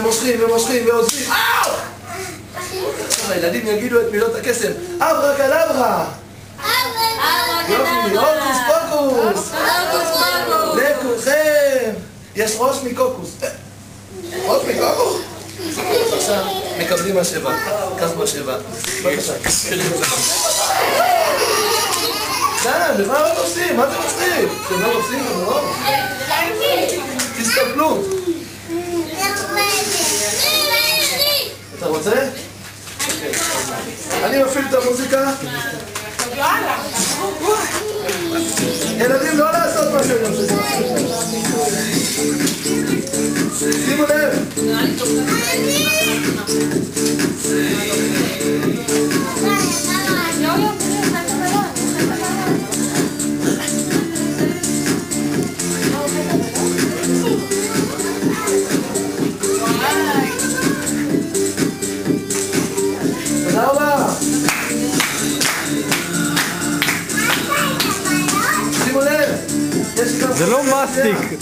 ומושכים ומושכים ועוזבים. אאו! הילדים יגידו את מילות הקסם. אברקדברה! יופי, הוקוס פוקוס! לכולכם! יש ראש מקוקוס. ראש מקוקוס? עכשיו מקבלים משאבה. קח משאבה. בבקשה. כאן, מה לא תופסים? מה אתם עושים? אתם לא תופסים? לא? תסתכלו. אתה רוצה? אני מפעיל את המוזיקה. ילדים, לא לעשות מה שאני עושה. שימו לב. תודה רבה. שימו לב. זה לא מסטיק.